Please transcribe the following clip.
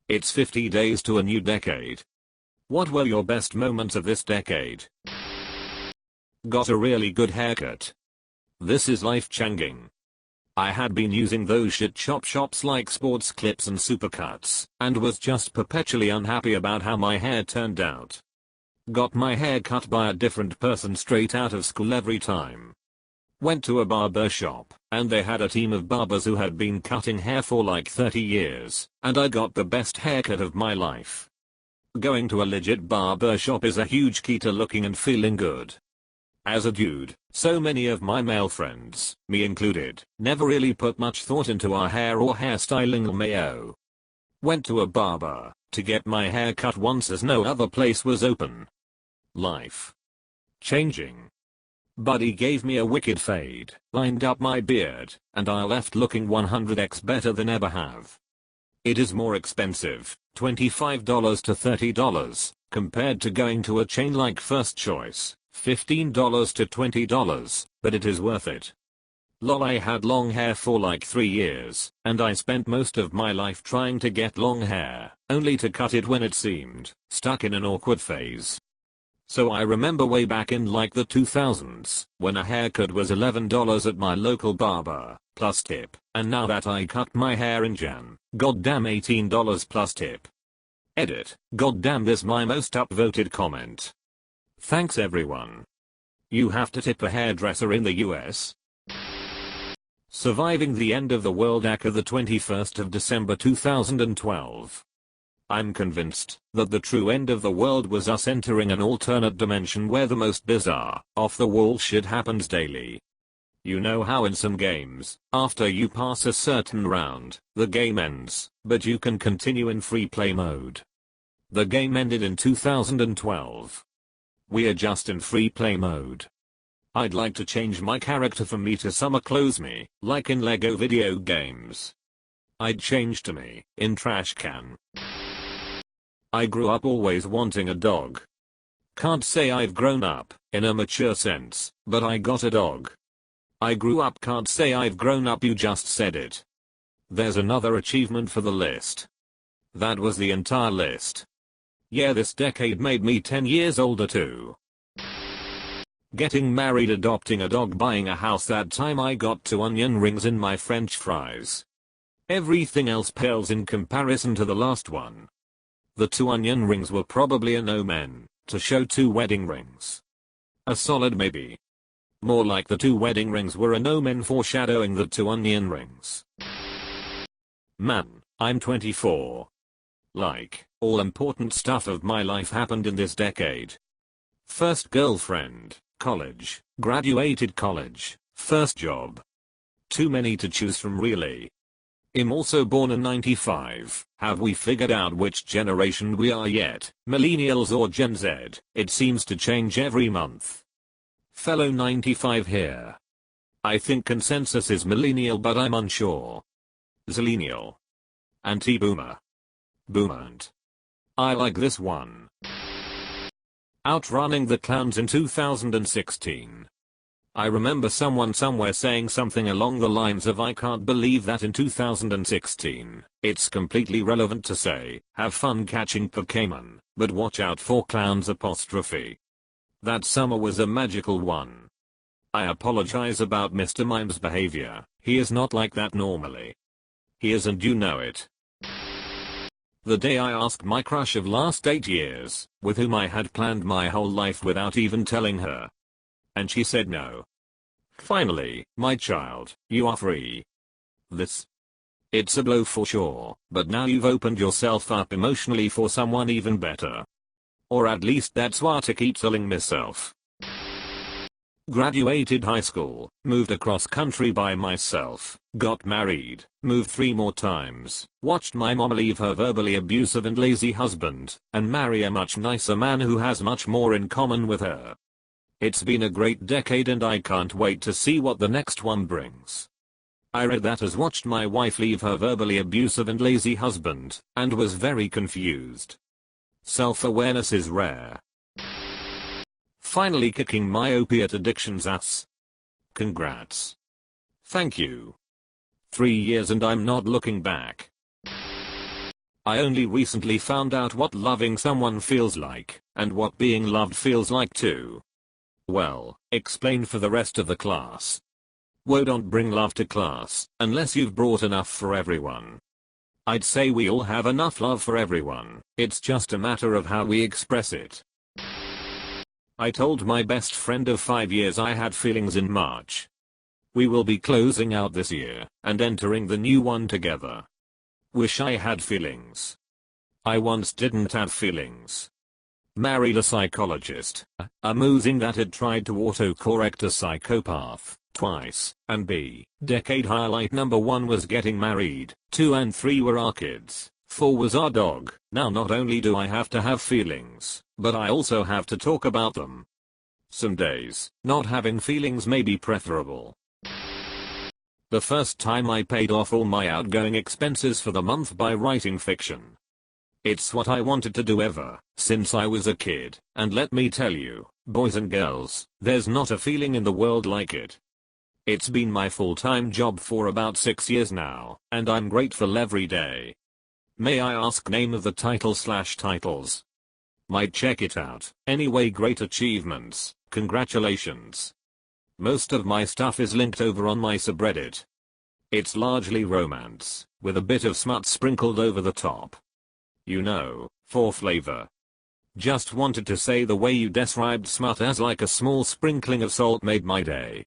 It's 50 days to a new decade. What were your best moments of this decade? Got a really good haircut. This is life-changing. I had been using those shit chop shops like Sports Clips and Supercuts, and was just perpetually unhappy about how my hair turned out. Got my hair cut by a different person straight out of school every time. Went to a barber shop, and they had a team of barbers who had been cutting hair for like 30 years, and I got the best haircut of my life. Going to a legit barber shop is a huge key to looking and feeling good. As a dude, so many of my male friends, me included, never really put much thought into our hair or hairstyling or mayo. Went to a barber to get my hair cut once as no other place was open. Life changing. Buddy gave me a wicked fade, lined up my beard, and I left looking 100x better than ever have. It is more expensive, $25 to $30, compared to going to a chain like First Choice, $15 to $20, but it is worth it. Lol, I had long hair for like 3 years, and I spent most of my life trying to get long hair, only to cut it when it seemed stuck in an awkward phase. So I remember way back in like the 2000s, when a haircut was $11 at my local barber, plus tip, and now that I cut my hair in Jan, goddamn $18 plus tip. Edit, goddamn this my most upvoted comment. Thanks everyone. You have to tip a hairdresser in the US? Surviving the end of the world Aka the 21st of December 2012. I'm convinced that the true end of the world was us entering an alternate dimension where the most bizarre, off-the-wall shit happens daily. You know how in some games, after you pass a certain round, the game ends, but you can continue in free play mode. The game ended in 2012. We are just in free play mode. I'd like to change my character from me to Summer Close Me, like in Lego video games. I'd change to me, in Trash Can. I grew up always wanting a dog. Can't say I've grown up, in a mature sense, but I got a dog. I grew up can't say I've grown up you just said it. There's another achievement for the list. That was the entire list. Yeah, this decade made me 10 years older too. Getting married, adopting a dog, buying a house. That time I got 2 onion rings in my french fries. Everything else pales in comparison to the last one. The 2 onion rings were probably an omen to show 2 wedding rings. A solid maybe. More like the 2 wedding rings were an omen foreshadowing the 2 onion rings. Man, I'm 24. Like, all important stuff of my life happened in this decade. First girlfriend, college, graduated college, first job. Too many to choose from really. I'm also born in 95. Have we figured out which generation we are yet, millennials or Gen Z? It seems to change every month. Fellow 95 here. I think consensus is millennial, but I'm unsure. Zillennial. Anti-boomer. Boomant. I like this one. Outrunning the clowns in 2016. I remember someone somewhere saying something along the lines of I can't believe that in 2016, it's completely relevant to say, have fun catching Pokemon, but watch out for clowns apostrophe. That summer was a magical one. I apologize about Mr. Mime's behavior, he is not like that normally. He is, and you know it. The day I asked my crush of last 8 years, with whom I had planned my whole life without even telling her. And she said no. Finally, my child, you are free. It's a blow for sure, but now you've opened yourself up emotionally for someone even better. Or at least that's what I keep telling myself. Graduated high school, moved across country by myself, got married, moved 3 more times, watched my mom leave her verbally abusive and lazy husband, and marry a much nicer man who has much more in common with her. It's been a great decade and I can't wait to see what the next one brings. I read that as watched my wife leave her verbally abusive and lazy husband, and was very confused. Self-awareness is rare. Finally kicking my opiate addiction's ass. Congrats. Thank you. 3 years and I'm not looking back. I only recently found out what loving someone feels like, and what being loved feels like too. Well, explain for the rest of the class. Whoa, don't bring love to class, unless you've brought enough for everyone. I'd say we all have enough love for everyone, it's just a matter of how we express it. I told my best friend of 5 years I had feelings in March. We will be closing out this year, and entering the new one together. Wish I had feelings. I once didn't have feelings. Married a psychologist. Amusing that had tried to autocorrect a psychopath twice, and decade highlight number 1 was getting married, 2 and 3 were our kids, 4 was our dog. Now not only do I have to have feelings, but I also have to talk about them. Some days, not having feelings may be preferable. The first time I paid off all my outgoing expenses for the month by writing fiction. It's what I wanted to do ever since I was a kid, and let me tell you, boys and girls, there's not a feeling in the world like it. It's been my full-time job for about 6 years now, and I'm grateful every day. May I ask name of the title/titles? Might check it out. Anyway, great achievements, congratulations. Most of my stuff is linked over on my subreddit. It's largely romance, with a bit of smut sprinkled over the top. You know, for flavor. Just wanted to say the way you described smut as like a small sprinkling of salt made my day.